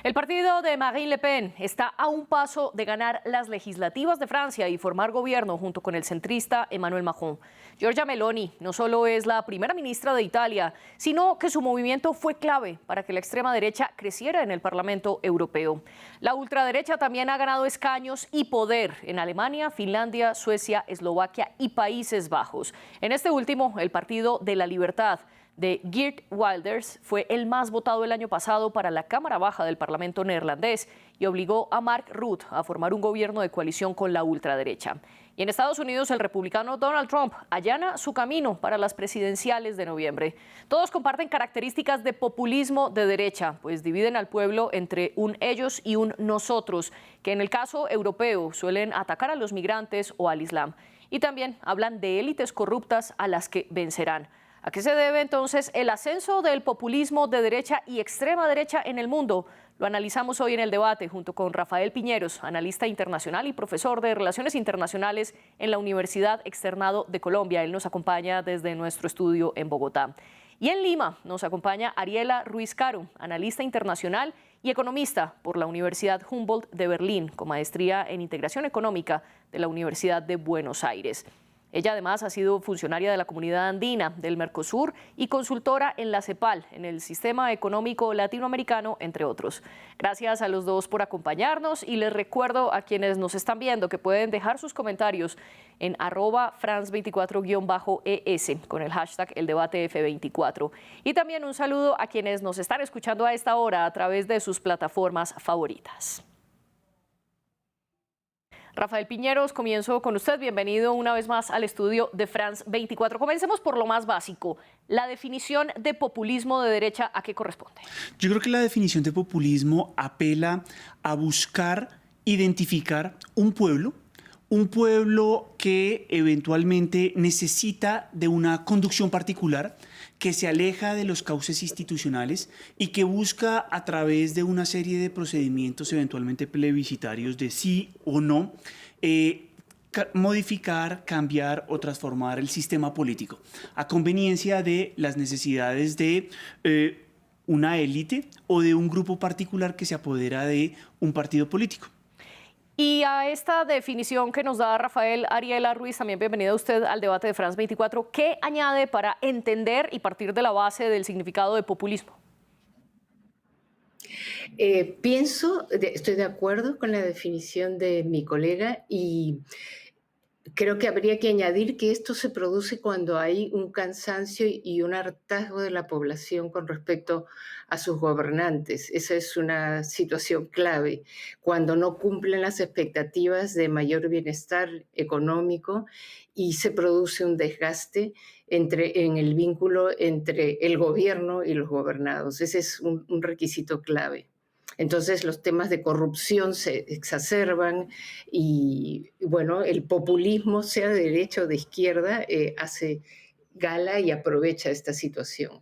El partido de Marine Le Pen está a un paso de ganar las legislativas de Francia y formar gobierno junto con el centrista Emmanuel Macron. Giorgia Meloni no solo es la primera ministra de Italia, sino que su movimiento fue clave para que la extrema derecha creciera en el Parlamento Europeo. La ultraderecha también ha ganado escaños y poder en Alemania, Finlandia, Suecia, Eslovaquia y Países Bajos. En este último, el Partido de la Libertad de Geert Wilders fue el más votado el año pasado para la Cámara Baja del Parlamento neerlandés y obligó a Mark Rutte a formar un gobierno de coalición con la ultraderecha. Y en Estados Unidos, el republicano Donald Trump allana su camino para las presidenciales de noviembre. Todos comparten características de populismo de derecha, pues dividen al pueblo entre un ellos y un nosotros, que en el caso europeo suelen atacar a los migrantes o al Islam. Y también hablan de élites corruptas a las que vencerán. ¿A qué se debe entonces el ascenso del populismo de derecha y extrema derecha en el mundo? Lo analizamos hoy en el debate junto con Rafael Piñeros, analista internacional y profesor de Relaciones Internacionales en la Universidad Externado de Colombia. Él nos acompaña desde nuestro estudio en Bogotá. Y en Lima nos acompaña Ariela Ruiz Caro, analista internacional y economista por la Universidad Humboldt de Berlín, con maestría en Integración Económica de la Universidad de Buenos Aires. Ella además ha sido funcionaria de la Comunidad Andina, del Mercosur y consultora en la CEPAL, en el Sistema Económico Latinoamericano, entre otros. Gracias a los dos por acompañarnos y les recuerdo a quienes nos están viendo que pueden dejar sus comentarios en @France24-ES con el hashtag #ElDebateF24. Y también un saludo a quienes nos están escuchando a esta hora a través de sus plataformas favoritas. Rafael Piñeros, comienzo con usted. Bienvenido una vez más al estudio de France 24. Comencemos por lo más básico. La definición de populismo de derecha, ¿a qué corresponde? Yo creo que la definición de populismo apela a buscar identificar un pueblo que eventualmente necesita de una conducción particular, que se aleja de los cauces institucionales y que busca a través de una serie de procedimientos eventualmente plebiscitarios de sí o no, modificar, cambiar o transformar el sistema político a conveniencia de las necesidades de una élite o de un grupo particular que se apodera de un partido político. Y a esta definición que nos da Rafael, Ariela Ruiz, también bienvenida usted al debate de France 24. ¿Qué añade para entender y partir de la base del significado de populismo? Estoy de acuerdo con la definición de mi colega y creo que habría que añadir que esto se produce cuando hay un cansancio y un hartazgo de la población con respecto a sus gobernantes. Esa es una situación clave, cuando no cumplen las expectativas de mayor bienestar económico y se produce un desgaste en el vínculo entre el gobierno y los gobernados. Ese es un requisito clave. Entonces los temas de corrupción se exacerban y bueno, el populismo, sea de derecha o de izquierda, hace gala y aprovecha esta situación.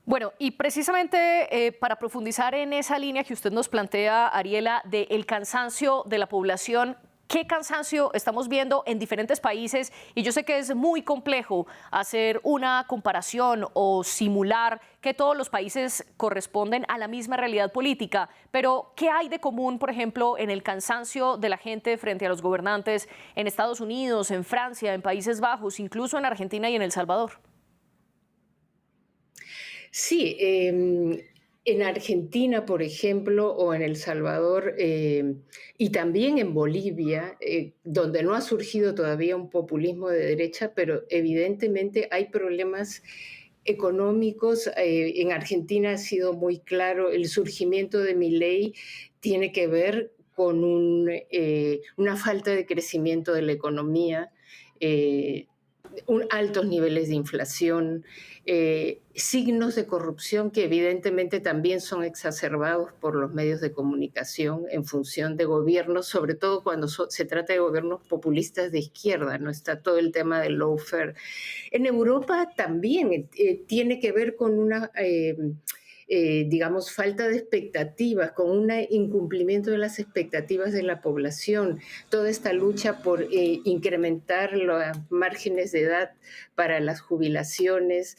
Bueno, y precisamente para profundizar en esa línea que usted nos plantea, Ariela, del cansancio de la población, ¿qué cansancio estamos viendo en diferentes países? Y yo sé que es muy complejo hacer una comparación o simular que todos los países corresponden a la misma realidad política, pero ¿qué hay de común, por ejemplo, en el cansancio de la gente frente a los gobernantes en Estados Unidos, en Francia, en Países Bajos, incluso en Argentina y en El Salvador? Sí, en Argentina, por ejemplo, o en El Salvador, y también en Bolivia, donde no ha surgido todavía un populismo de derecha, pero evidentemente hay problemas económicos. En Argentina ha sido muy claro, el surgimiento de Milei tiene que ver con una falta de crecimiento de la economía, eh, altos niveles de inflación, signos de corrupción que evidentemente también son exacerbados por los medios de comunicación en función de gobiernos, sobre todo cuando se trata de gobiernos populistas de izquierda, ¿no? Está todo el tema del lawfare. En Europa también tiene que ver con una digamos, falta de expectativas, con un incumplimiento de las expectativas de la población, toda esta lucha por incrementar los márgenes de edad para las jubilaciones,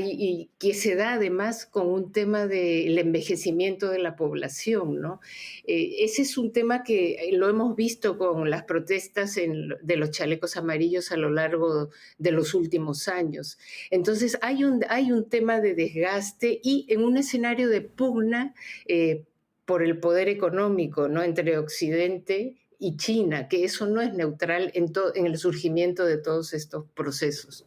y que se da además con un tema del envejecimiento de la población, ¿no? Ese es un tema que lo hemos visto con las protestas de los chalecos amarillos a lo largo de los últimos años. Entonces hay un tema de desgaste y en un escenario de pugna por el poder económico, ¿no? Entre Occidente y China, que eso no es neutral en el surgimiento de todos estos procesos.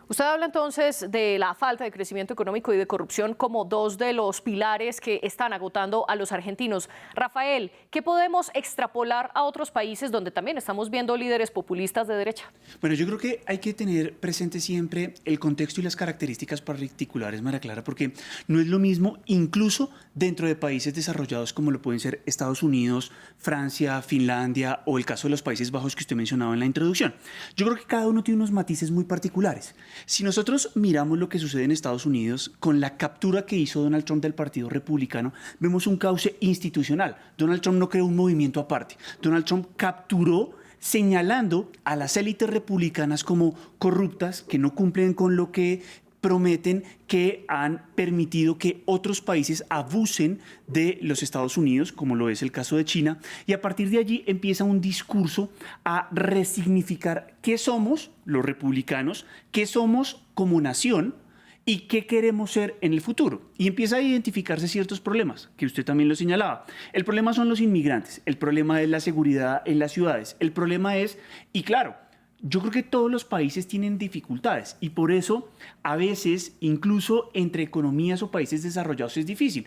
Usted habla entonces de la falta de crecimiento económico y de corrupción como dos de los pilares que están agotando a los argentinos. Rafael, ¿qué podemos extrapolar a otros países donde también estamos viendo líderes populistas de derecha? Bueno, yo creo que hay que tener presente siempre el contexto y las características particulares, María Clara, porque no es lo mismo incluso dentro de países desarrollados como lo pueden ser Estados Unidos, Francia, Finlandia o el caso de los Países Bajos que usted mencionaba en la introducción. Yo creo que cada uno tiene unos matices muy particulares. Si nosotros miramos lo que sucede en Estados Unidos con la captura que hizo Donald Trump del Partido Republicano, vemos un cauce institucional. Donald Trump no creó un movimiento aparte. Donald Trump capturó señalando a las élites republicanas como corruptas, que no cumplen con lo que prometen, que han permitido que otros países abusen de los Estados Unidos, como lo es el caso de China, y a partir de allí empieza un discurso a resignificar qué somos los republicanos, qué somos como nación y qué queremos ser en el futuro. Y empieza a identificarse ciertos problemas, que usted también lo señalaba. El problema son los inmigrantes, el problema es la seguridad en las ciudades, el problema es, y claro, yo creo que todos los países tienen dificultades y por eso a veces incluso entre economías o países desarrollados es difícil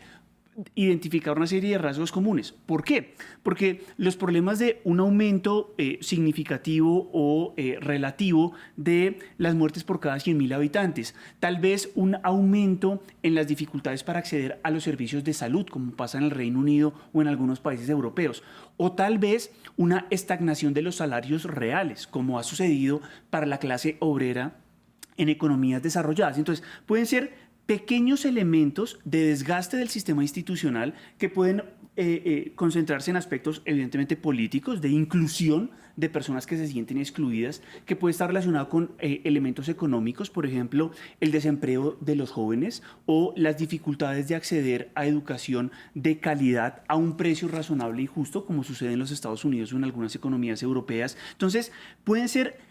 identificar una serie de rasgos comunes. ¿Por qué? Porque los problemas de un aumento significativo o relativo de las muertes por cada 100.000 habitantes, tal vez un aumento en las dificultades para acceder a los servicios de salud, como pasa en el Reino Unido o en algunos países europeos, o tal vez una estagnación de los salarios reales, como ha sucedido para la clase obrera en economías desarrolladas. Entonces, pueden ser pequeños elementos de desgaste del sistema institucional que pueden concentrarse en aspectos evidentemente políticos, de inclusión de personas que se sienten excluidas, que puede estar relacionado con elementos económicos, por ejemplo, el desempleo de los jóvenes o las dificultades de acceder a educación de calidad a un precio razonable y justo, como sucede en los Estados Unidos o en algunas economías europeas. Entonces, pueden ser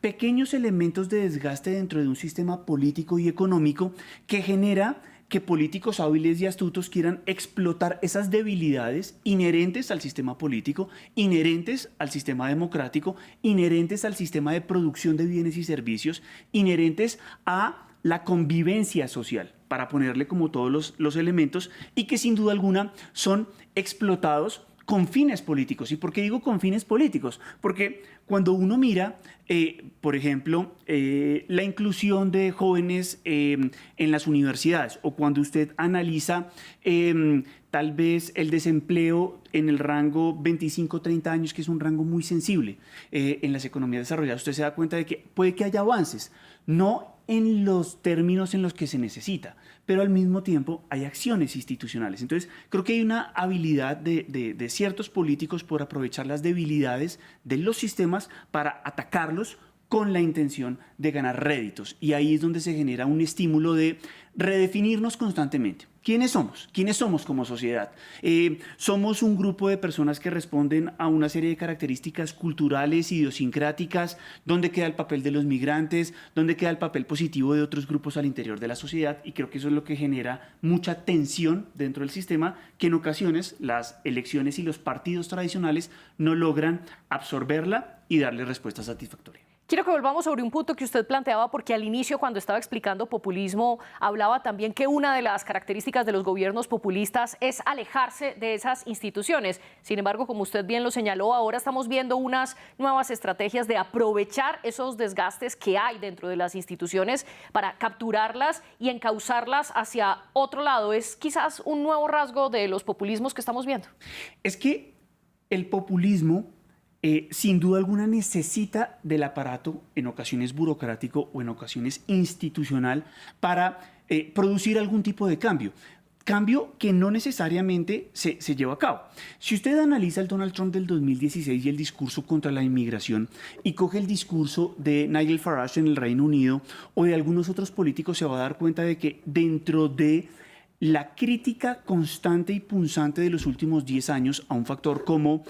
pequeños elementos de desgaste dentro de un sistema político y económico que genera que políticos hábiles y astutos quieran explotar esas debilidades inherentes al sistema político, inherentes al sistema democrático, inherentes al sistema de producción de bienes y servicios, inherentes a la convivencia social, para ponerle como todos los elementos, y que sin duda alguna son explotados con fines políticos. ¿Y por qué digo con fines políticos? Porque cuando uno mira, por ejemplo, la inclusión de jóvenes en las universidades, o cuando usted analiza tal vez el desempleo en el rango 25-30 años, que es un rango muy sensible en las economías desarrolladas, usted se da cuenta de que puede que haya avances, no en los términos en los que se necesita, pero al mismo tiempo hay acciones institucionales. Entonces, creo que hay una habilidad de ciertos políticos por aprovechar las debilidades de los sistemas para atacarlos con la intención de ganar réditos. Y ahí es donde se genera un estímulo de redefinirnos constantemente. ¿Quiénes somos? ¿Quiénes somos como sociedad? Somos un grupo de personas que responden a una serie de características culturales, idiosincráticas, donde queda el papel de los migrantes, donde queda el papel positivo de otros grupos al interior de la sociedad, y creo que eso es lo que genera mucha tensión dentro del sistema, que en ocasiones las elecciones y los partidos tradicionales no logran absorberla y darle respuesta satisfactoria. Quiero que volvamos sobre un punto que usted planteaba, porque al inicio, cuando estaba explicando populismo, hablaba también que una de las características de los gobiernos populistas es alejarse de esas instituciones. Sin embargo, como usted bien lo señaló, ahora estamos viendo unas nuevas estrategias de aprovechar esos desgastes que hay dentro de las instituciones para capturarlas y encauzarlas hacia otro lado. ¿Es quizás un nuevo rasgo de los populismos que estamos viendo? Es que el populismo sin duda alguna necesita del aparato, en ocasiones burocrático o en ocasiones institucional, para producir algún tipo de cambio. cambio que no necesariamente se lleva a cabo. Si usted analiza el Donald Trump del 2016 y el discurso contra la inmigración y coge el discurso de Nigel Farage en el Reino Unido o de algunos otros políticos, se va a dar cuenta de que dentro de la crítica constante y punzante de los últimos 10 años a un factor como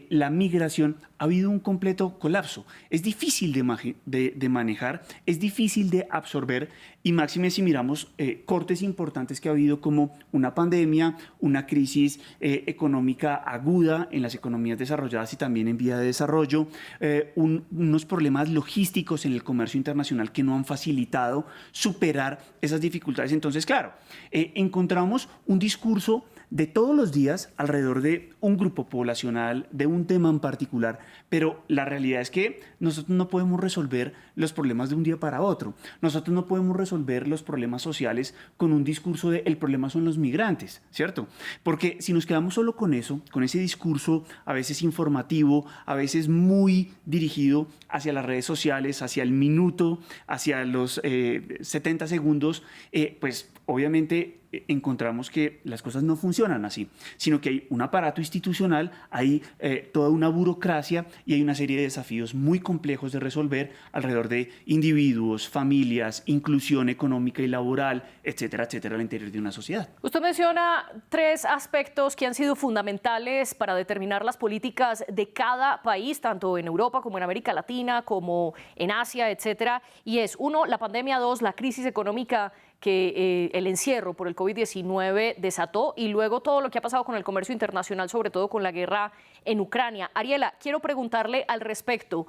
la migración, ha habido un completo colapso. Es difícil de manejar, es difícil de absorber, y máxime si miramos cortes importantes que ha habido como una pandemia, una crisis económica aguda en las economías desarrolladas y también en vía de desarrollo, unos problemas logísticos en el comercio internacional que no han facilitado superar esas dificultades. Entonces, claro, encontramos un discurso de todos los días alrededor de un grupo poblacional, de un tema en particular, pero la realidad es que nosotros no podemos resolver los problemas de un día para otro. Nosotros no podemos resolver los problemas sociales con un discurso de el problema son los migrantes, ¿cierto? Porque si nos quedamos solo con eso, con ese discurso a veces informativo, a veces muy dirigido hacia las redes sociales, hacia el minuto, hacia los 70 segundos, pues obviamente encontramos que las cosas no funcionan así, sino que hay un aparato institucional, hay toda una burocracia y hay una serie de desafíos muy complejos de resolver alrededor de individuos, familias, inclusión económica y laboral, etcétera, etcétera, al interior de una sociedad. Usted menciona 3 aspectos que han sido fundamentales para determinar las políticas de cada país, tanto en Europa como en América Latina, como en Asia, etcétera, y es 1, la pandemia, 2, la crisis económica que el encierro por el COVID-19 desató, y luego todo lo que ha pasado con el comercio internacional, sobre todo con la guerra en Ucrania. Ariela, quiero preguntarle al respecto.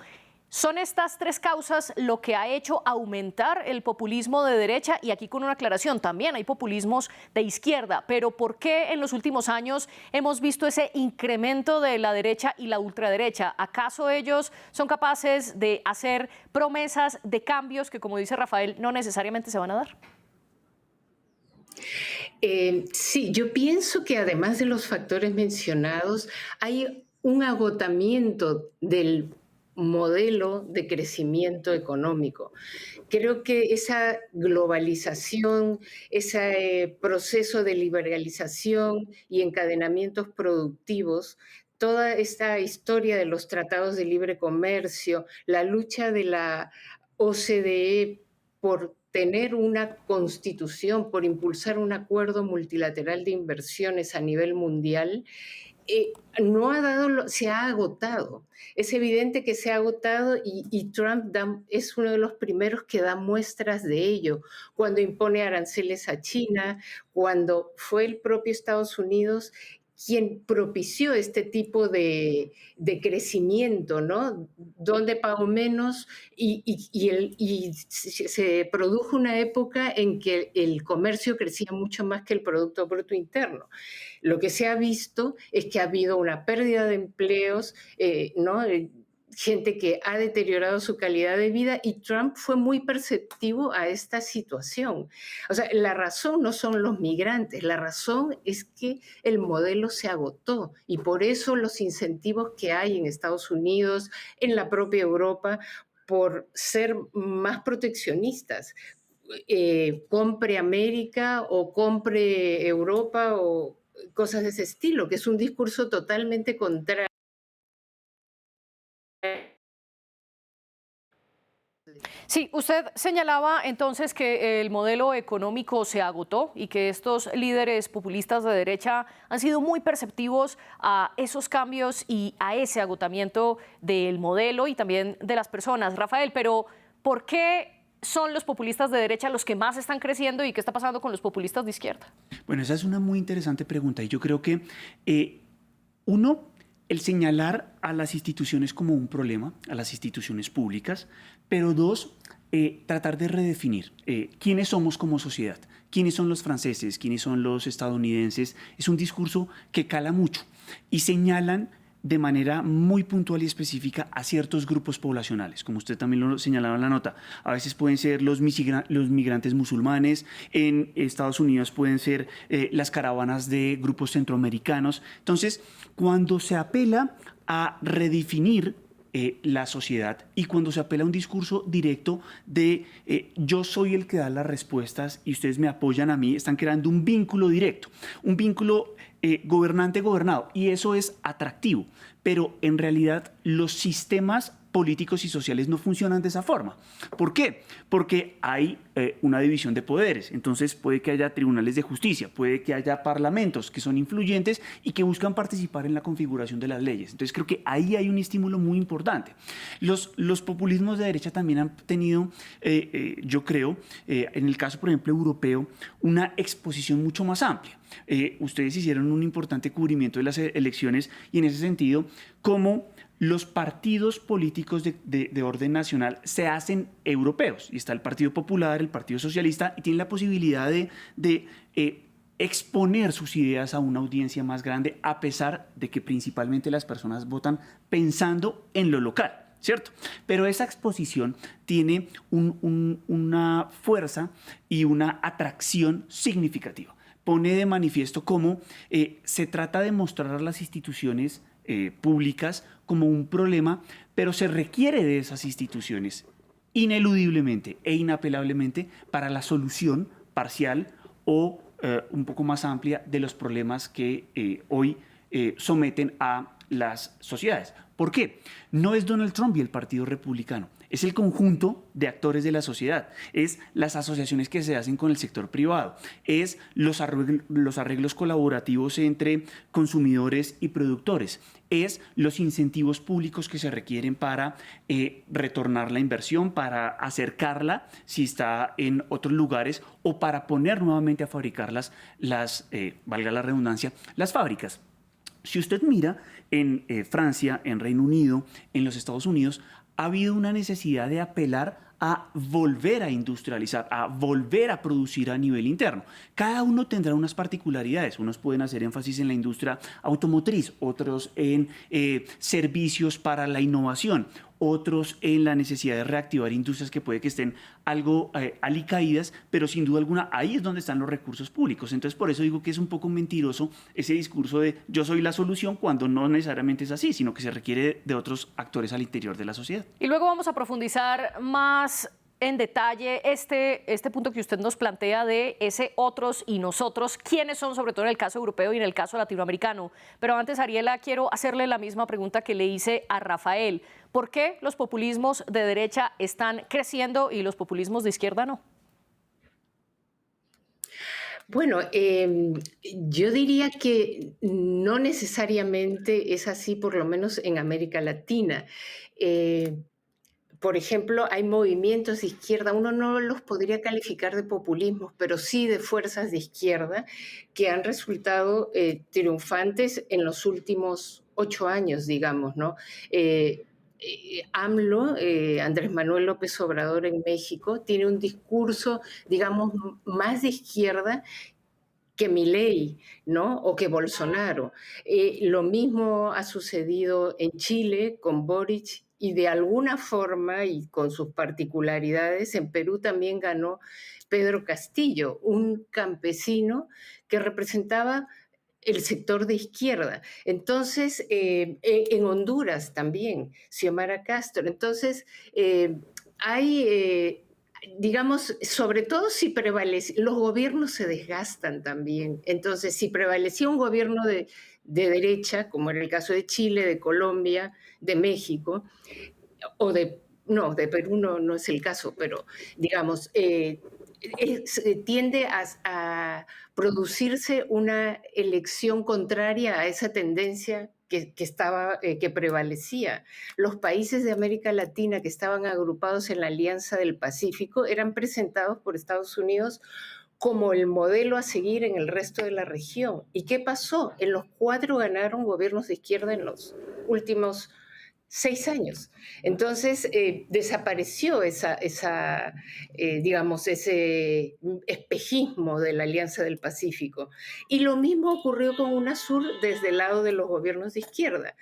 ¿Son estas 3 causas lo que ha hecho aumentar el populismo de derecha? Y aquí con una aclaración, también hay populismos de izquierda, pero ¿por qué en los últimos años hemos visto ese incremento de la derecha y la ultraderecha? ¿Acaso ellos son capaces de hacer promesas de cambios que, como dice Rafael, no necesariamente se van a dar? Sí, yo pienso que además de los factores mencionados, hay un agotamiento del modelo de crecimiento económico. Creo que esa globalización, ese proceso de liberalización y encadenamientos productivos, toda esta historia de los tratados de libre comercio, la lucha de la OCDE por tener una constitución, por impulsar un acuerdo multilateral de inversiones a nivel mundial, no ha dado, se ha agotado. Es evidente que se ha agotado y Trump es uno de los primeros que da muestras de ello, cuando impone aranceles a China, cuando fue el propio Estados Unidos quien propició este tipo de crecimiento, ¿no? Donde pagó menos y se produjo una época en que el comercio crecía mucho más que el Producto Bruto Interno. Lo que se ha visto es que ha habido una pérdida de empleos, ¿no? Gente que ha deteriorado su calidad de vida, y Trump fue muy perceptivo a esta situación. O sea, la razón no son los migrantes, la razón es que el modelo se agotó, y por eso los incentivos que hay en Estados Unidos, en la propia Europa, por ser más proteccionistas. Compre América o compre Europa o cosas de ese estilo, que es un discurso totalmente contrario. Sí, usted señalaba entonces que el modelo económico se agotó y que estos líderes populistas de derecha han sido muy perceptivos a esos cambios y a ese agotamiento del modelo y también de las personas. Rafael, pero ¿por qué son los populistas de derecha los que más están creciendo y qué está pasando con los populistas de izquierda? Bueno, esa es una muy interesante pregunta y yo creo que uno, el señalar a las instituciones como un problema, a las instituciones públicas, pero 2, tratar de redefinir quiénes somos como sociedad, quiénes son los franceses, quiénes son los estadounidenses. Es un discurso que cala mucho y señalan de manera muy puntual y específica a ciertos grupos poblacionales, como usted también lo señalaba en la nota. A veces pueden ser los migrantes musulmanes, en Estados Unidos pueden ser las caravanas de grupos centroamericanos. Entonces, cuando se apela a redefinir la sociedad y cuando se apela a un discurso directo de yo soy el que da las respuestas y ustedes me apoyan a mí, están creando un vínculo directo, un vínculo gobernante-gobernado, y eso es atractivo, pero en realidad los sistemas políticos y sociales no funcionan de esa forma. ¿Por qué? Porque hay una división de poderes. Entonces puede que haya tribunales de justicia, puede que haya parlamentos que son influyentes y que buscan participar en la configuración de las leyes. Entonces creo que ahí hay un estímulo muy importante. Los populismos de derecha también han tenido, yo creo, en el caso, por ejemplo, europeo, una exposición mucho más amplia. Ustedes hicieron un importante cubrimiento de las elecciones y en ese sentido, cómo los partidos políticos de orden nacional se hacen europeos. Y está el Partido Popular, el Partido Socialista, y tienen la posibilidad de exponer sus ideas a una audiencia más grande, a pesar de que principalmente las personas votan pensando en lo local, ¿cierto? Pero esa exposición tiene una fuerza y una atracción significativa. Pone de manifiesto cómo se trata de mostrar a las instituciones públicas como un problema, pero se requiere de esas instituciones ineludiblemente e inapelablemente para la solución parcial o un poco más amplia de los problemas que hoy someten a las sociedades. ¿Por qué? No es Donald Trump y el Partido Republicano, es el conjunto de actores de la sociedad, es las asociaciones que se hacen con el sector privado, es los arreglos colaborativos entre consumidores y productores, es los incentivos públicos que se requieren para retornar la inversión, para acercarla si está en otros lugares o para poner nuevamente a fabricar valga la redundancia, las fábricas. Si usted mira en Francia, en Reino Unido, en los Estados Unidos, ha habido una necesidad de apelar a volver a industrializar, a volver a producir a nivel interno. Cada uno tendrá unas particularidades. Unos pueden hacer énfasis en la industria automotriz, otros en servicios para la innovación, otros en la necesidad de reactivar industrias que puede que estén algo alicaídas, pero sin duda alguna ahí es donde están los recursos públicos. Entonces por eso digo que es un poco mentiroso ese discurso de yo soy la solución cuando no necesariamente es así, sino que se requiere de otros actores al interior de la sociedad. Y luego vamos a profundizar más en detalle este punto que usted nos plantea de ese otros y nosotros, quiénes son, sobre todo en el caso europeo y en el caso latinoamericano. Pero antes, Ariela, quiero hacerle la misma pregunta que le hice a Rafael. ¿Por qué los populismos de derecha están creciendo y los populismos de izquierda no? Bueno, yo diría que no necesariamente es así, por lo menos en América Latina. Por ejemplo, hay movimientos de izquierda, uno no los podría calificar de populismos, pero sí de fuerzas de izquierda que han resultado triunfantes en los últimos 8 años, digamos, ¿no? AMLO, Andrés Manuel López Obrador en México, tiene un discurso, digamos, más de izquierda que Milei, ¿no? O que Bolsonaro. Lo mismo ha sucedido en Chile con Boric y de alguna forma y con sus particularidades, en Perú también ganó Pedro Castillo, un campesino que representaba el sector de izquierda. Entonces, en Honduras también, Xiomara Castro. Entonces, hay digamos, sobre todo si prevalece, los gobiernos se desgastan también. Entonces, si prevalecía un gobierno de derecha, como era el caso de Chile, de Colombia, de México, o de Perú no es el caso, pero digamos, tiende a producirse una elección contraria a esa tendencia que prevalecía. Los países de América Latina que estaban agrupados en la Alianza del Pacífico eran presentados por Estados Unidos como el modelo a seguir en el resto de la región. ¿Y qué pasó? En los 4 ganaron gobiernos de izquierda en los últimos 6 años. Entonces, desapareció digamos, ese espejismo de la Alianza del Pacífico. Y lo mismo ocurrió con UNASUR desde el lado de los gobiernos de izquierda.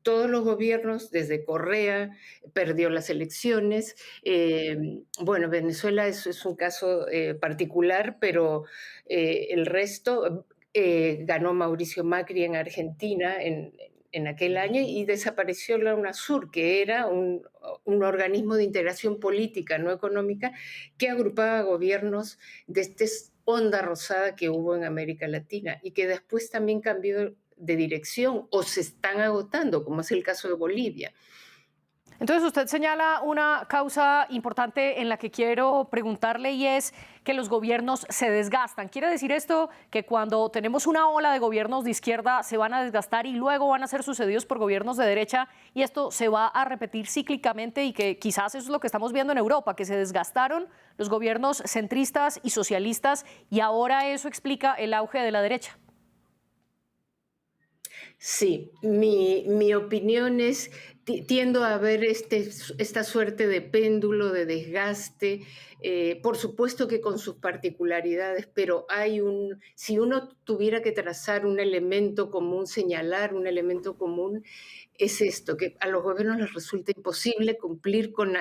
Todos los gobiernos, desde Correa, perdió las elecciones. Bueno, Venezuela es un caso particular, pero el resto ganó Mauricio Macri en Argentina en en aquel año y desapareció la UNASUR, que era un organismo de integración política, no económica, que agrupaba gobiernos de esta onda rosada que hubo en América Latina y que después también cambió de dirección o se están agotando, como es el caso de Bolivia. Entonces usted señala una causa importante en la que quiero preguntarle y es que los gobiernos se desgastan. ¿Quiere decir esto que cuando tenemos una ola de gobiernos de izquierda se van a desgastar y luego van a ser sucedidos por gobiernos de derecha y esto se va a repetir cíclicamente y que quizás eso es lo que estamos viendo en Europa, que se desgastaron los gobiernos centristas y socialistas y ahora eso explica el auge de la derecha? Sí, mi opinión es, tiendo a ver esta suerte de péndulo, de desgaste, por supuesto que con sus particularidades, pero si uno tuviera que trazar un elemento común, señalar un elemento común, es esto, que a los gobiernos les resulta imposible cumplir con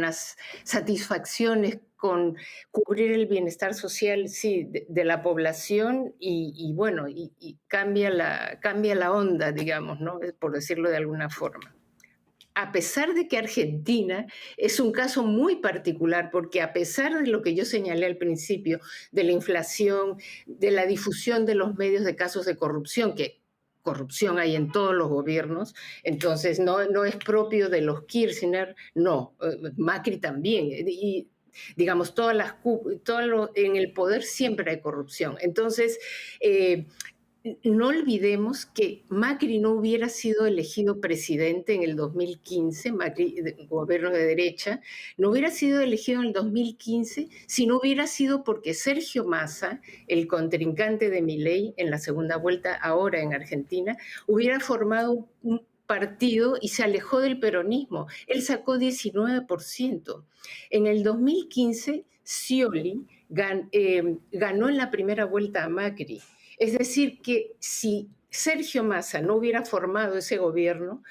las satisfacciones, con cubrir el bienestar social, sí, de la población y bueno, y cambia la onda, digamos, ¿no? Por decirlo de alguna forma. A pesar de que Argentina es un caso muy particular, porque a pesar de lo que yo señalé al principio, de la inflación, de la difusión de los medios de casos de corrupción, que corrupción hay en todos los gobiernos, entonces no es propio de los Kirchner, no, Macri también, y digamos, en el poder siempre hay corrupción. Entonces, no olvidemos que Macri no hubiera sido elegido presidente en el 2015, Macri, gobierno de derecha, no hubiera sido elegido en el 2015 si no hubiera sido porque Sergio Massa, el contrincante de Milei en la segunda vuelta ahora en Argentina, hubiera formado un partido y se alejó del peronismo. Él sacó 19%. En el 2015, Scioli ganó en la primera vuelta a Macri. Es decir, que si Sergio Massa no hubiera formado ese gobierno,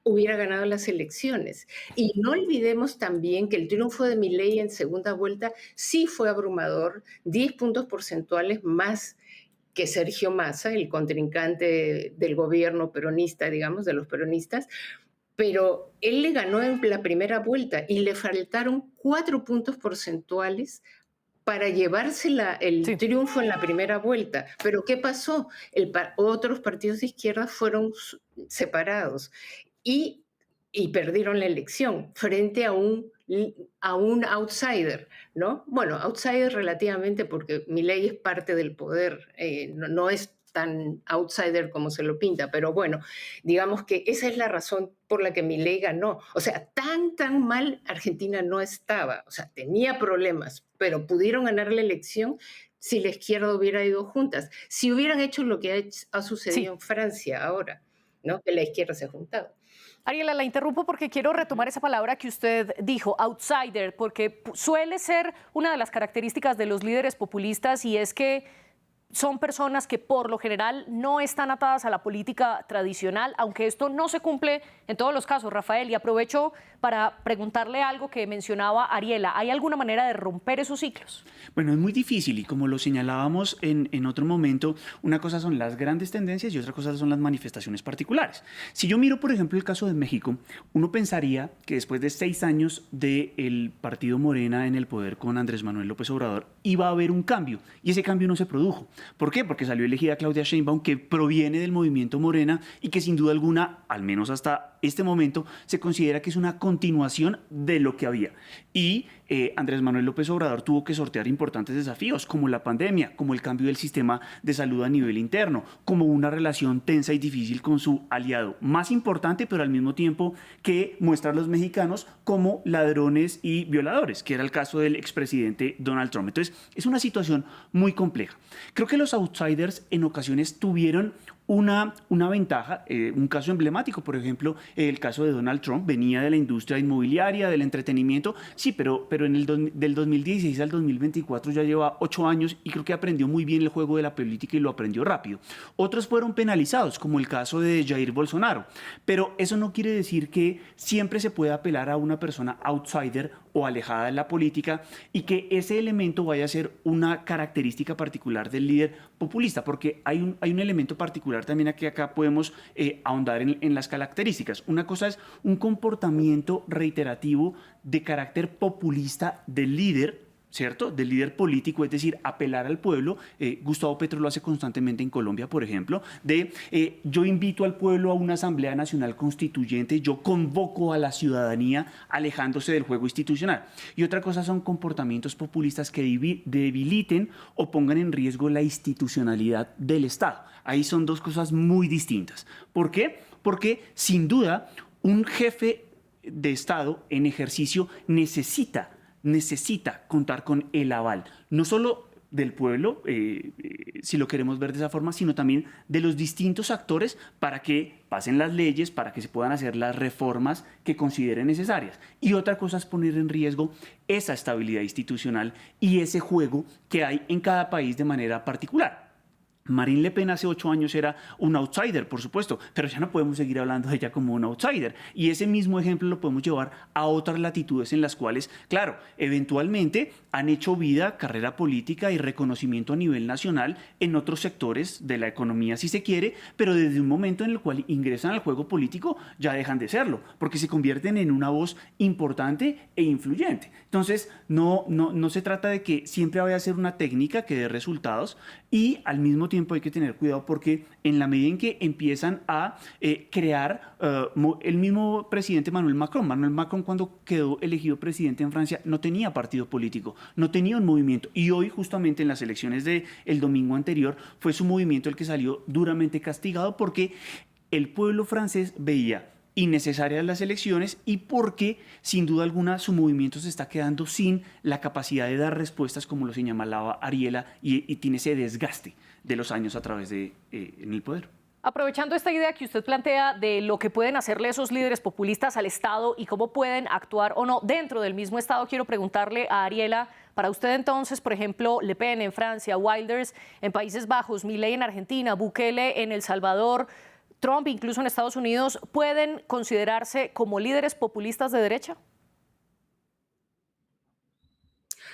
hubiera ganado las elecciones. Y no olvidemos también que el triunfo de Milei en segunda vuelta sí fue abrumador, 10 puntos porcentuales más que Sergio Massa, el contrincante del gobierno peronista, digamos, de los peronistas, pero él le ganó en la primera vuelta y le faltaron 4 puntos porcentuales para llevarse el triunfo en la primera vuelta. Pero ¿qué pasó? Otros partidos de izquierda fueron separados y perdieron la elección frente a un outsider, ¿no? Bueno, outsider relativamente porque Milei es parte del poder, no es tan outsider como se lo pinta, pero bueno, digamos que esa es la razón por la que Milei ganó. O sea, tan mal Argentina no estaba, o sea, tenía problemas, pero pudieron ganar la elección si la izquierda hubiera ido juntas, si hubieran hecho lo que ha sucedido en Francia ahora, ¿no? Que la izquierda se ha juntado. Ariela, la interrumpo porque quiero retomar esa palabra que usted dijo, outsider, porque suele ser una de las características de los líderes populistas y es que son personas que por lo general no están atadas a la política tradicional, aunque esto no se cumple en todos los casos, Rafael, y aprovecho para preguntarle algo que mencionaba Ariela. ¿Hay alguna manera de romper esos ciclos? Bueno, es muy difícil y como lo señalábamos en otro momento, una cosa son las grandes tendencias y otra cosa son las manifestaciones particulares. Si yo miro, por ejemplo, el caso de México, uno pensaría que después de 6 años del partido Morena en el poder con Andrés Manuel López Obrador, iba a haber un cambio y ese cambio no se produjo. ¿Por qué? Porque salió elegida Claudia Sheinbaum, que proviene del movimiento Morena y que sin duda alguna, al menos hasta este momento, se considera que es una continuación de lo que había. Y Andrés Manuel López Obrador tuvo que sortear importantes desafíos, como la pandemia, como el cambio del sistema de salud a nivel interno, como una relación tensa y difícil con su aliado más importante, pero al mismo tiempo que muestra a los mexicanos como ladrones y violadores, que era el caso del expresidente Donald Trump. Entonces, es una situación muy compleja. Creo que los outsiders en ocasiones tuvieron una ventaja, un caso emblemático, por ejemplo, el caso de Donald Trump, venía de la industria inmobiliaria, del entretenimiento, sí, pero del 2016 al 2024 ya lleva 8 años y creo que aprendió muy bien el juego de la política y lo aprendió rápido. Otros fueron penalizados, como el caso de Jair Bolsonaro, pero eso no quiere decir que siempre se pueda apelar a una persona outsider o alejada de la política y que ese elemento vaya a ser una característica particular del líder populista, porque hay un elemento particular también aquí acá podemos ahondar en las características. Una cosa es un comportamiento reiterativo de carácter populista del líder, ¿cierto? Del líder político, es decir, apelar al pueblo. Gustavo Petro lo hace constantemente en Colombia, por ejemplo, yo invito al pueblo a una asamblea nacional constituyente, yo convoco a la ciudadanía alejándose del juego institucional. Y otra cosa son comportamientos populistas que debiliten o pongan en riesgo la institucionalidad del Estado. Ahí son dos cosas muy distintas. ¿Por qué? Porque sin duda un jefe de Estado en ejercicio necesita contar con el aval, no solo del pueblo, si lo queremos ver de esa forma, sino también de los distintos actores para que pasen las leyes, para que se puedan hacer las reformas que consideren necesarias. Y otra cosa es poner en riesgo esa estabilidad institucional y ese juego que hay en cada país de manera particular. Marine Le Pen hace 8 años era un outsider, por supuesto, pero ya no podemos seguir hablando de ella como un outsider. Y ese mismo ejemplo lo podemos llevar a otras latitudes en las cuales, claro, eventualmente han hecho vida, carrera política y reconocimiento a nivel nacional en otros sectores de la economía, si se quiere, pero desde un momento en el cual ingresan al juego político ya dejan de serlo, porque se convierten en una voz importante e influyente. Entonces, no se trata de que siempre vaya a ser una técnica que dé resultados, y al mismo tiempo hay que tener cuidado porque en la medida en que empiezan a crear el mismo presidente Manuel Macron cuando quedó elegido presidente en Francia no tenía partido político, no tenía un movimiento, y hoy justamente en las elecciones del domingo anterior fue su movimiento el que salió duramente castigado porque el pueblo francés veía innecesarias las elecciones y porque, sin duda alguna, su movimiento se está quedando sin la capacidad de dar respuestas, como lo señalaba Ariela, y tiene ese desgaste de los años a través de en el poder. Aprovechando esta idea que usted plantea de lo que pueden hacerle esos líderes populistas al Estado y cómo pueden actuar o no dentro del mismo Estado, quiero preguntarle a Ariela, para usted entonces, por ejemplo, Le Pen en Francia, Wilders en Países Bajos, Milei en Argentina, Bukele en El Salvador, Trump incluso en Estados Unidos, ¿pueden considerarse como líderes populistas de derecha?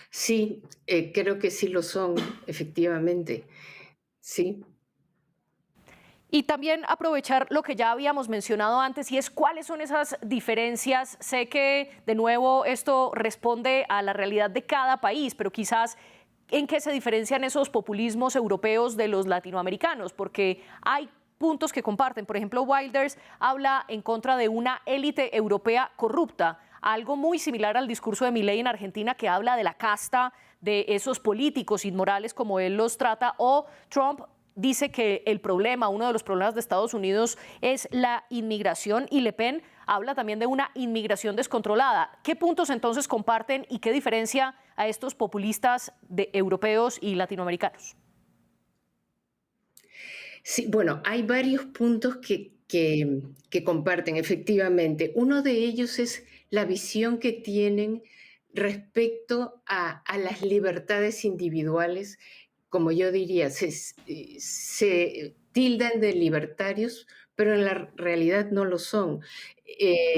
Sí, creo que sí lo son, efectivamente. Sí. Y también aprovechar lo que ya habíamos mencionado antes, y es cuáles son esas diferencias. Sé que, de nuevo, esto responde a la realidad de cada país, pero quizás en qué se diferencian esos populismos europeos de los latinoamericanos, porque hay puntos que comparten. Por ejemplo, Wilders habla en contra de una élite europea corrupta, algo muy similar al discurso de Milei en Argentina, que habla de la casta de esos políticos inmorales como él los trata, o Trump dice que el problema, uno de los problemas de Estados Unidos es la inmigración, y Le Pen habla también de una inmigración descontrolada. ¿Qué puntos entonces comparten y qué diferencia a estos populistas europeos y latinoamericanos? Sí, bueno, hay varios puntos que comparten, efectivamente. Uno de ellos es la visión que tienen respecto a las libertades individuales, como yo diría, se tildan de libertarios, pero en la realidad no lo son.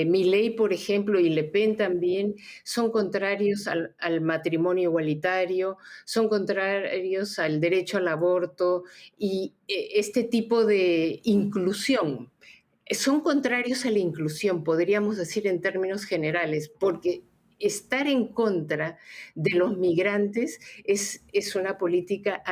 Milei, por ejemplo, y Le Pen también son contrarios al matrimonio igualitario, son contrarios al derecho al aborto y este tipo de inclusión. Son contrarios a la inclusión, podríamos decir en términos generales, porque estar en contra de los migrantes es una política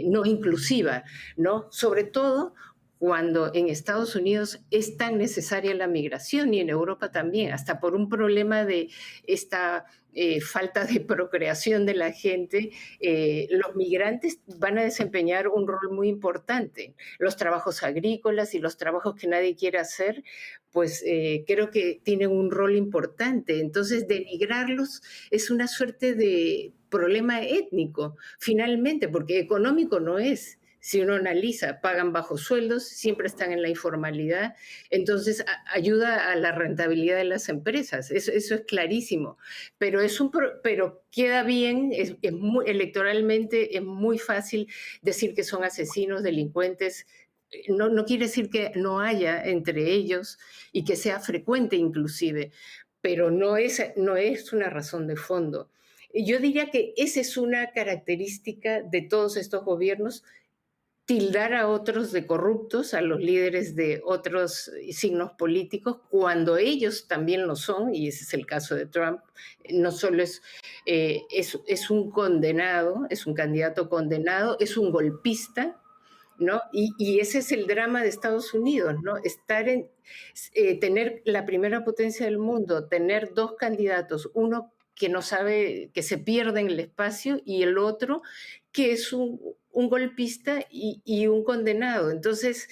no inclusiva, ¿no? Sobre todo cuando en Estados Unidos es tan necesaria la migración y en Europa también, hasta por un problema de esta falta de procreación de la gente, los migrantes van a desempeñar un rol muy importante. Los trabajos agrícolas y los trabajos que nadie quiere hacer, pues creo que tienen un rol importante. Entonces, denigrarlos es una suerte de problema étnico, finalmente, porque económico no es. Si uno analiza, pagan bajos sueldos, siempre están en la informalidad, entonces ayuda a la rentabilidad de las empresas, eso es clarísimo, pero, pero queda bien, electoralmente es muy fácil decir que son asesinos, delincuentes. No quiere decir que no haya entre ellos y que sea frecuente inclusive, pero no es una razón de fondo. Yo diría que esa es una característica de todos estos gobiernos, tildar a otros de corruptos, a los líderes de otros signos políticos, cuando ellos también lo son, y ese es el caso de Trump. No solo es un condenado, es un candidato condenado, es un golpista, ¿no? Y ese es el drama de Estados Unidos, ¿no? Tener la primera potencia del mundo, tener dos candidatos, uno que no sabe, que se pierde en el espacio, y el otro que es un golpista y un condenado. Entonces,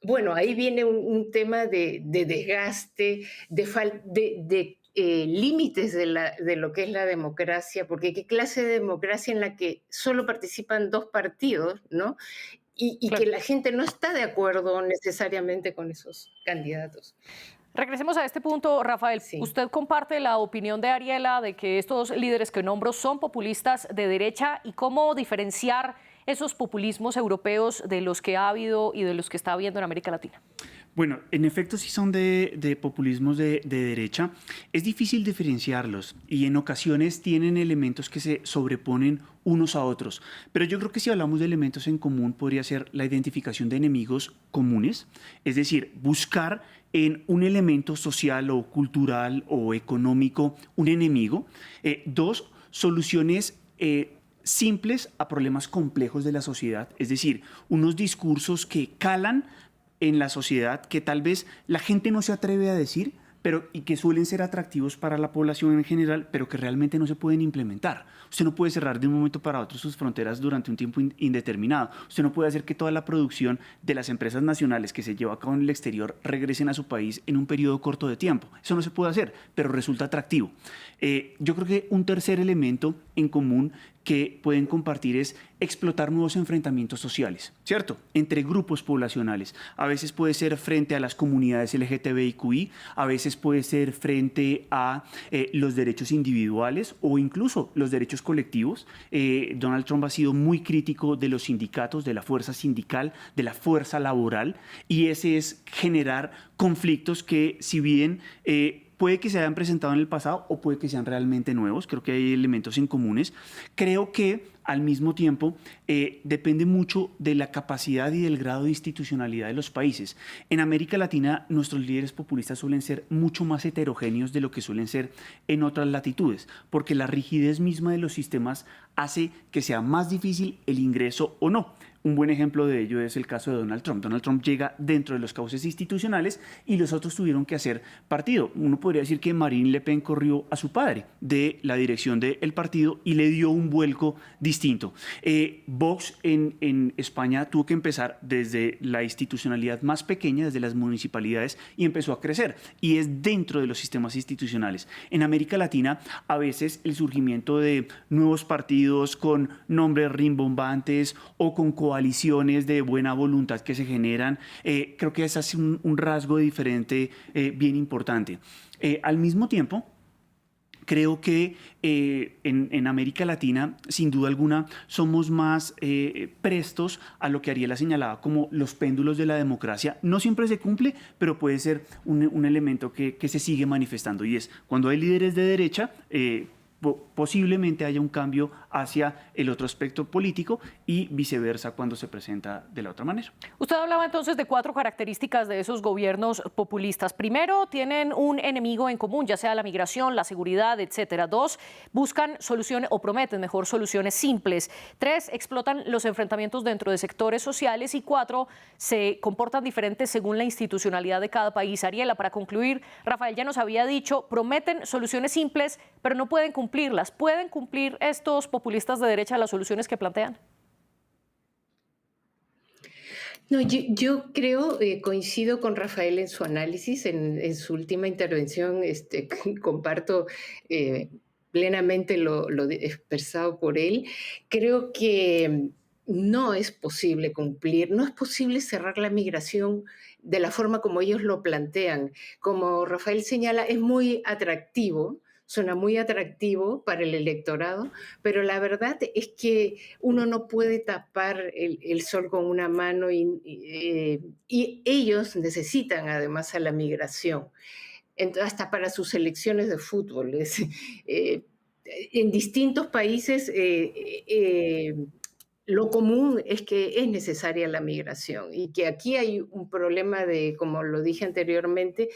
bueno, ahí viene un tema de desgaste, de límites de lo que es la democracia, porque qué clase de democracia en la que solo participan dos partidos, ¿no? Y que Claro. la gente no está de acuerdo necesariamente con esos candidatos. Regresemos a este punto, Rafael. Sí. ¿Usted comparte la opinión de Ariela de que estos líderes que nombro son populistas de derecha y cómo diferenciar esos populismos europeos de los que ha habido y de los que está habiendo en América Latina? Bueno, en efecto sí son de populismos de derecha. Es difícil diferenciarlos y en ocasiones tienen elementos que se sobreponen unos a otros. Pero yo creo que si hablamos de elementos en común podría ser la identificación de enemigos comunes, es decir, buscar en un elemento social o cultural o económico un enemigo. Dos, soluciones simples a problemas complejos de la sociedad, es decir, unos discursos que calan en la sociedad que tal vez la gente no se atreve a decir, pero y que suelen ser atractivos para la población en general, pero que realmente no se pueden implementar. Usted no puede cerrar de un momento para otro sus fronteras durante un tiempo indeterminado. Usted no puede hacer que toda la producción de las empresas nacionales que se lleva a cabo en el exterior regresen a su país en un periodo corto de tiempo. Eso no se puede hacer, pero resulta atractivo. Yo creo que un tercer elemento en común que pueden compartir es explotar nuevos enfrentamientos sociales, ¿cierto? Entre grupos poblacionales. A veces puede ser frente a las comunidades LGTBIQI, a veces puede ser frente a los derechos individuales o incluso los derechos colectivos. Donald Trump ha sido muy crítico de los sindicatos, de la fuerza sindical, de la fuerza laboral, y ese es generar conflictos que, si bien puede que se hayan presentado en el pasado o puede que sean realmente nuevos. Creo que hay elementos en comunes. Creo que al mismo tiempo depende mucho de la capacidad y del grado de institucionalidad de los países. En América Latina nuestros líderes populistas suelen ser mucho más heterogéneos de lo que suelen ser en otras latitudes, porque la rigidez misma de los sistemas hace que sea más difícil el ingreso o no. Un buen ejemplo de ello es el caso de Donald Trump. Donald Trump llega dentro de los cauces institucionales y los otros tuvieron que hacer partido. Uno podría decir que Marine Le Pen corrió a su padre de la dirección del partido y le dio un vuelco distinto. Vox en España tuvo que empezar desde la institucionalidad más pequeña, desde las municipalidades, y empezó a crecer. Y es dentro de los sistemas institucionales. En América Latina, a veces el surgimiento de nuevos partidos con nombres rimbombantes o con coaliciones de buena voluntad que se generan, creo que ese es un rasgo diferente bien importante. Al mismo tiempo, creo que en América Latina, sin duda alguna, somos más prestos a lo que Ariela señalaba como los péndulos de la democracia. No siempre se cumple, pero puede ser un elemento que se sigue manifestando, y es cuando hay líderes de derecha, posiblemente haya un cambio hacia el otro aspecto político y viceversa cuando se presenta de la otra manera. Usted hablaba entonces de 4 características de esos gobiernos populistas. Primero, tienen un enemigo en común, ya sea la migración, la seguridad, etcétera. 2, buscan soluciones o prometen mejor soluciones simples. 3, explotan los enfrentamientos dentro de sectores sociales. Y 4, se comportan diferentes según la institucionalidad de cada país. Ariela, para concluir, Rafael ya nos había dicho, prometen soluciones simples, pero no pueden cumplirlas. ¿Pueden cumplir estos populistas de derecha las soluciones que plantean? No, yo creo, coincido con Rafael en su análisis, en su última intervención, comparto plenamente lo expresado por él. Creo que no es posible cumplir, no es posible cerrar la migración de la forma como ellos lo plantean. Como Rafael señala, es muy atractivo, suena muy atractivo para el electorado, pero la verdad es que uno no puede tapar el sol con una mano y ellos necesitan además a la migración. Entonces, hasta para sus selecciones de fútbol. Eh, en distintos países lo común es que es necesaria la migración y que aquí hay un problema de, como lo dije anteriormente,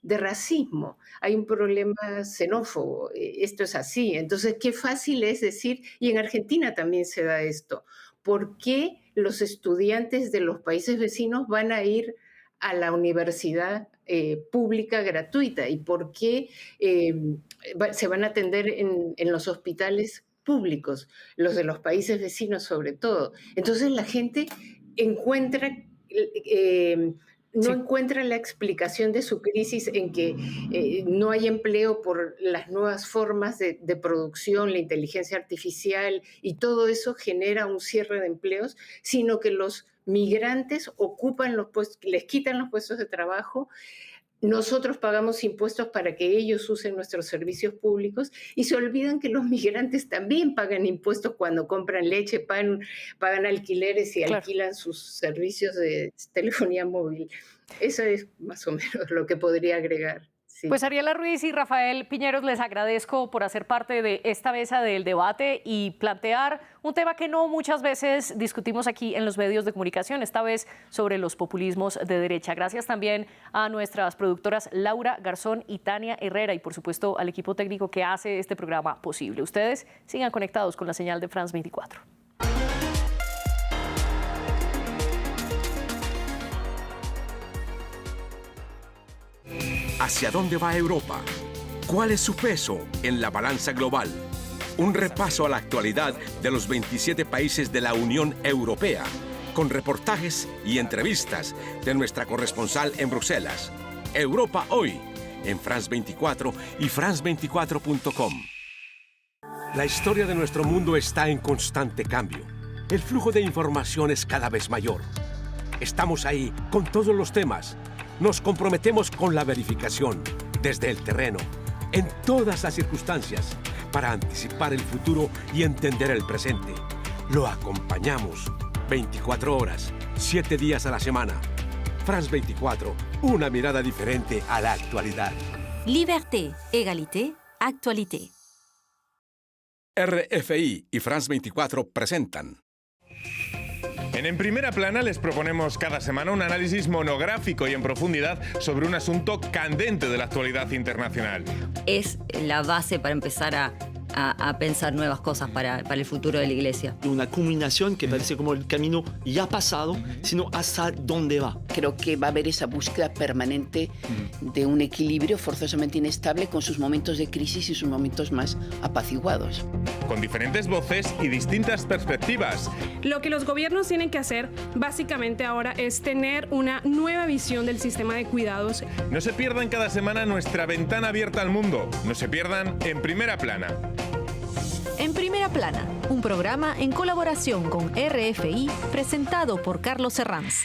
de racismo. Hay un problema xenófobo. Esto es así. Entonces, qué fácil es decir, y en Argentina también se da esto, ¿por qué los estudiantes de los países vecinos van a ir a la universidad pública gratuita? ¿Y por qué se van a atender en los hospitales públicos, los de los países vecinos sobre todo? Entonces la gente encuentra, no encuentra la explicación de su crisis en que no hay empleo por las nuevas formas de producción, la inteligencia artificial, y todo eso genera un cierre de empleos, sino que los migrantes ocupan los puestos, les quitan los puestos de trabajo. Nosotros pagamos impuestos para que ellos usen nuestros servicios públicos y se olvidan que los migrantes también pagan impuestos cuando compran leche, pagan alquileres y alquilan sus servicios de telefonía móvil. Eso es más o menos lo que podría agregar. Sí. Pues Ariela Ruiz y Rafael Piñeros, les agradezco por hacer parte de esta mesa del debate y plantear un tema que no muchas veces discutimos aquí en los medios de comunicación, esta vez sobre los populismos de derecha. Gracias también a nuestras productoras Laura Garzón y Tania Herrera y por supuesto al equipo técnico que hace este programa posible. Ustedes sigan conectados con la señal de France 24. ¿Hacia dónde va Europa? ¿Cuál es su peso en la balanza global? Un repaso a la actualidad de los 27 países de la Unión Europea, con reportajes y entrevistas de nuestra corresponsal en Bruselas. Europa hoy, en France 24 y France24.com. La historia de nuestro mundo está en constante cambio. El flujo de información es cada vez mayor. Estamos ahí con todos los temas. Nos comprometemos con la verificación, desde el terreno, en todas las circunstancias, para anticipar el futuro y entender el presente. Lo acompañamos 24 horas, 7 días a la semana. France 24, una mirada diferente a la actualidad. Liberté, égalité, actualité. RFI y France 24 presentan. En Primera Plana les proponemos cada semana un análisis monográfico y en profundidad sobre un asunto candente de la actualidad internacional. Es la base para empezar a pensar nuevas cosas para el futuro de la Iglesia. Una culminación que parece como el camino ya pasado, sino hasta dónde va. Creo que va a haber esa búsqueda permanente de un equilibrio forzosamente inestable con sus momentos de crisis y sus momentos más apaciguados. Con diferentes voces y distintas perspectivas. Lo que los gobiernos tienen que hacer básicamente ahora es tener una nueva visión del sistema de cuidados. No se pierdan cada semana nuestra ventana abierta al mundo. No se pierdan En Primera Plana. En Primera Plana, un programa en colaboración con RFI presentado por Carlos Herranz.